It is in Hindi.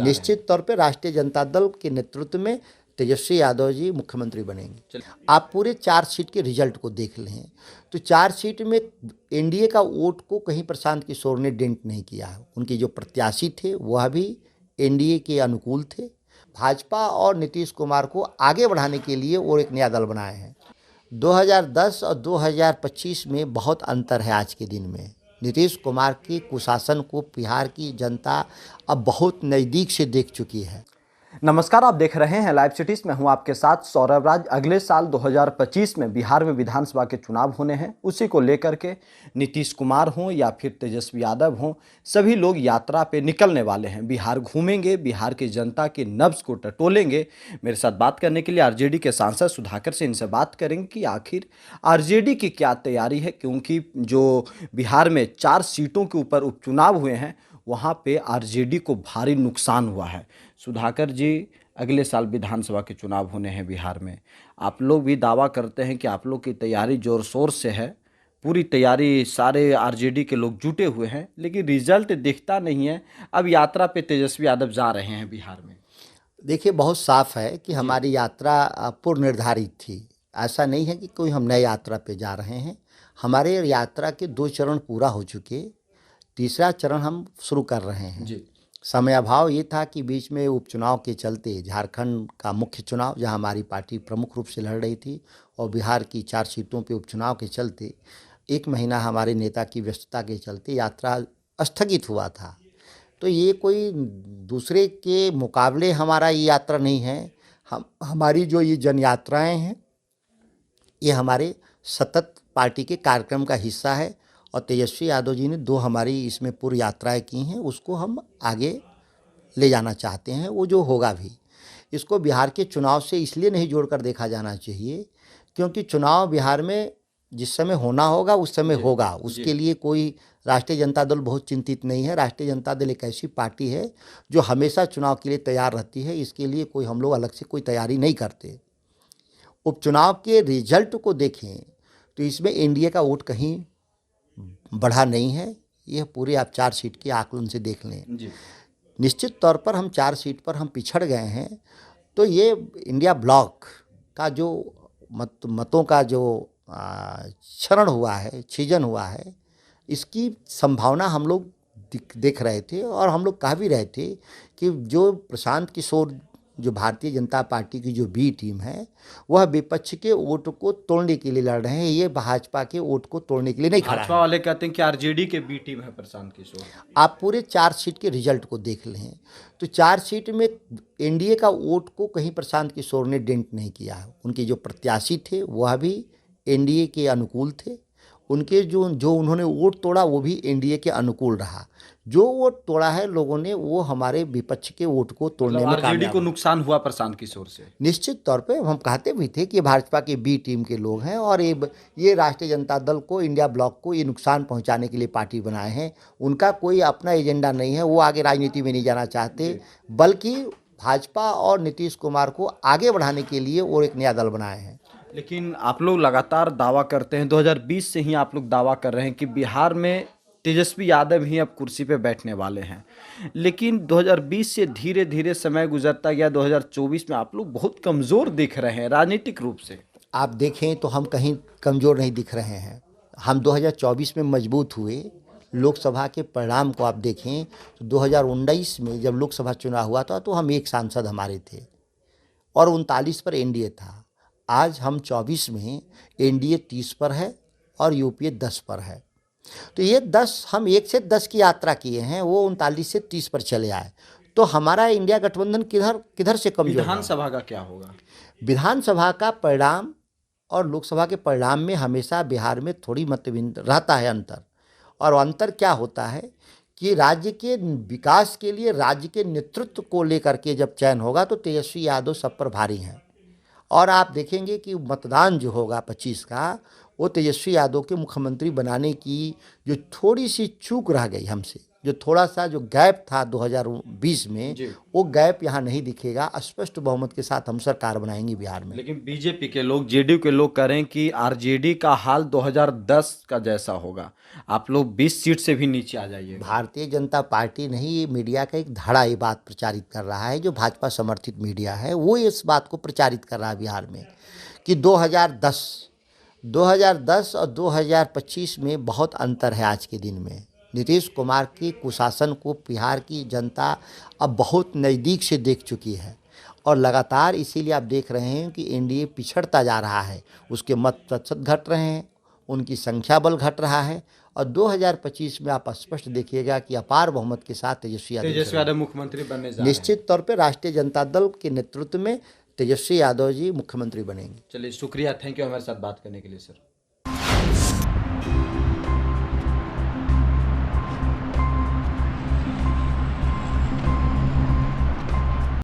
निश्चित तौर पे राष्ट्रीय जनता दल के नेतृत्व में तेजस्वी यादव जी मुख्यमंत्री बनेंगे। आप पूरे 4 सीट के रिजल्ट को देख लें तो 4 सीट में एनडीए का वोट को कहीं प्रशांत किशोर ने डेंट नहीं किया। उनके जो प्रत्याशी थे वह भी एनडीए के अनुकूल थे। भाजपा और नीतीश कुमार को आगे बढ़ाने के लिए वो एक नया दल बनाए हैं। 2010 और 2025 में बहुत अंतर है। आज के दिन में नीतीश कुमार के कुशासन को बिहार की जनता अब बहुत नज़दीक से देख चुकी है। नमस्कार, आप देख रहे हैं लाइव सिटीज में हूं आपके साथ सौरभ राज। अगले साल 2025 में बिहार में विधानसभा के चुनाव होने हैं। उसी को लेकर के नीतीश कुमार हों या फिर तेजस्वी यादव हों, सभी लोग यात्रा पे निकलने वाले हैं। बिहार घूमेंगे, बिहार की जनता के नब्ज को टटोलेंगे। मेरे साथ बात करने के लिए आरजेडी के सांसद सुधाकर से इनसे बात करेंगे कि आखिर आरजेडी की क्या तैयारी है, क्योंकि जो बिहार में 4 सीटों के ऊपर उपचुनाव हुए हैं वहाँ पे आरजेडी को भारी नुकसान हुआ है। सुधाकर जी, अगले साल विधानसभा के चुनाव होने हैं बिहार में। आप लोग भी दावा करते हैं कि आप लोग की तैयारी जोर शोर से है, पूरी तैयारी, सारे आरजेडी के लोग जुटे हुए हैं, लेकिन रिजल्ट दिखता नहीं है। अब यात्रा पे तेजस्वी यादव जा रहे हैं बिहार में। देखिए, बहुत साफ है कि हमारी यात्रा पूर्व निर्धारित थी। ऐसा नहीं है कि कोई हम नए यात्रा पे जा रहे हैं। हमारे यात्रा के 2 चरण पूरा हो चुके, तीसरा चरण हम शुरू कर रहे हैं जी। समय अभाव ये था कि बीच में उपचुनाव के चलते झारखंड का मुख्य चुनाव, जहां हमारी पार्टी प्रमुख रूप से लड़ रही थी, और बिहार की 4 सीटों पे उपचुनाव के चलते 1 महीना हमारे नेता की व्यस्तता के चलते यात्रा स्थगित हुआ था। तो ये कोई दूसरे के मुकाबले हमारा ये यात्रा नहीं है। हमारी जो ये जन यात्राएँ हैं ये हमारे सतत पार्टी के कार्यक्रम का हिस्सा है, और तेजस्वी यादव जी ने 2 हमारी इसमें पूर्व यात्राएं की हैं, उसको हम आगे ले जाना चाहते हैं। वो जो होगा भी, इसको बिहार के चुनाव से इसलिए नहीं जोड़कर देखा जाना चाहिए क्योंकि चुनाव बिहार में जिस समय होना होगा उस समय होगा। उसके लिए कोई राष्ट्रीय जनता दल बहुत चिंतित नहीं है। राष्ट्रीय जनता दल एक ऐसी पार्टी है जो हमेशा चुनाव के लिए तैयार रहती है। इसके लिए कोई हम लोग अलग से कोई तैयारी नहीं करते। उपचुनाव के रिजल्ट को देखें तो इसमें एनडीए का वोट कहीं बढ़ा नहीं है। यह पूरे आप 4 सीट के आकलन से देख लें जी। निश्चित तौर पर हम 4 सीट पर हम पिछड़ गए हैं। तो ये इंडिया ब्लॉक का जो मतों का जो क्षरण हुआ है, छीजन हुआ है, इसकी संभावना हम लोग देख रहे थे, और हम लोग कह भी रहे थे कि जो प्रशांत किशोर, जो भारतीय जनता पार्टी की जो बी टीम है, वह विपक्ष के वोट को तोड़ने के लिए लड़ रहे हैं। ये भाजपा के वोट को तोड़ने के लिए नहीं खड़ा है। भाजपा वाले कहते हैं कि आरजेडी के बी टीम है प्रशांत किशोर। आप पूरे 4 सीट के रिजल्ट को देख लें तो 4 सीट में एनडीए का वोट को कहीं प्रशांत किशोर ने डेंट नहीं किया। उनके जो प्रत्याशी थे वह भी एनडीए के अनुकूल थे। उनके जो उन्होंने वोट तोड़ा वो भी एनडीए के अनुकूल रहा। जो वोट तोड़ा है लोगों ने, वो हमारे विपक्ष के वोट को तोड़ने में कामयाब। आरजेडी को नुकसान हुआ प्रशांत किशोर से। निश्चित तौर पे हम कहते भी थे कि ये भाजपा के बी टीम के लोग हैं, और ये राष्ट्रीय जनता दल को, इंडिया ब्लॉक को ये नुकसान पहुंचाने के लिए पार्टी बनाए हैं। उनका कोई अपना एजेंडा नहीं है। वो आगे राजनीति में नहीं जाना चाहते, बल्कि भाजपा और नीतीश कुमार को आगे बढ़ाने के लिए वो एक नया दल बनाए हैं। लेकिन आप लोग लगातार दावा करते हैं, 2020 से ही आप लोग दावा कर रहे हैं कि बिहार में तेजस्वी यादव ही अब कुर्सी पे बैठने वाले हैं। लेकिन 2020 से धीरे धीरे समय गुजरता गया, 2024 में आप लोग बहुत कमज़ोर दिख रहे हैं राजनीतिक रूप से। आप देखें तो हम कहीं कमज़ोर नहीं दिख रहे हैं। हम 2024 में मजबूत हुए। लोकसभा के परिणाम को आप देखें तो 2019 में जब लोकसभा चुनाव हुआ था तो हम 1 सांसद हमारे थे, और 39 पर एनडीए था। आज हम 24 में एनडीए 30 पर है और यूपीए 10 पर है। तो ये 10, हम 1 से 10 की यात्रा किए हैं, वो 39 से 30 पर चले आए। तो हमारा इंडिया गठबंधन किधर से कमजोर? विधानसभा का क्या होगा? विधानसभा का परिणाम और लोकसभा के परिणाम में हमेशा बिहार में थोड़ी मतभिन्न रहता है, अंतर। और अंतर क्या होता है कि राज्य के विकास के लिए, राज्य के नेतृत्व को लेकर के जब चयन होगा तो तेजस्वी यादव सब पर भारी हैं। और आप देखेंगे कि मतदान जो होगा 25 का, वो तेजस्वी यादव के मुख्यमंत्री बनाने की जो थोड़ी सी चूक रह गई हमसे, जो थोड़ा सा जो गैप था 2020 में, जी। वो गैप यहाँ नहीं दिखेगा। स्पष्ट बहुमत के साथ हम सरकार बनाएंगे बिहार में। लेकिन बीजेपी के लोग, जेडीयू के लोग कह रहे हैं कि आरजेडी का हाल 2010 का जैसा होगा, आप लोग 20 सीट से भी नीचे आ जाइएगा। भारतीय जनता पार्टी नहीं, ये मीडिया का एक धड़ा ये बात प्रचारित कर रहा है, जो भाजपा समर्थित मीडिया है वो इस बात को प्रचारित कर रहा है बिहार में कि 2010 और 2025 में बहुत अंतर है। आज के दिन में नीतीश कुमार के कुशासन को बिहार की जनता अब बहुत नज़दीक से देख चुकी है, और लगातार इसीलिए आप देख रहे हैं कि एनडीए पिछड़ता जा रहा है, उसके मत प्रतिशत घट रहे हैं, उनकी संख्या बल घट रहा है। और 2025 में आप स्पष्ट देखिएगा कि अपार बहुमत के साथ तेजस्वी यादव मुख्यमंत्री बनने जा रहे हैं। निश्चित तौर पर राष्ट्रीय जनता दल के नेतृत्व में तेजस्वी यादव जी मुख्यमंत्री बनेंगे। चलिए, शुक्रिया, थैंक यू हमारे साथ बात करने के लिए सर।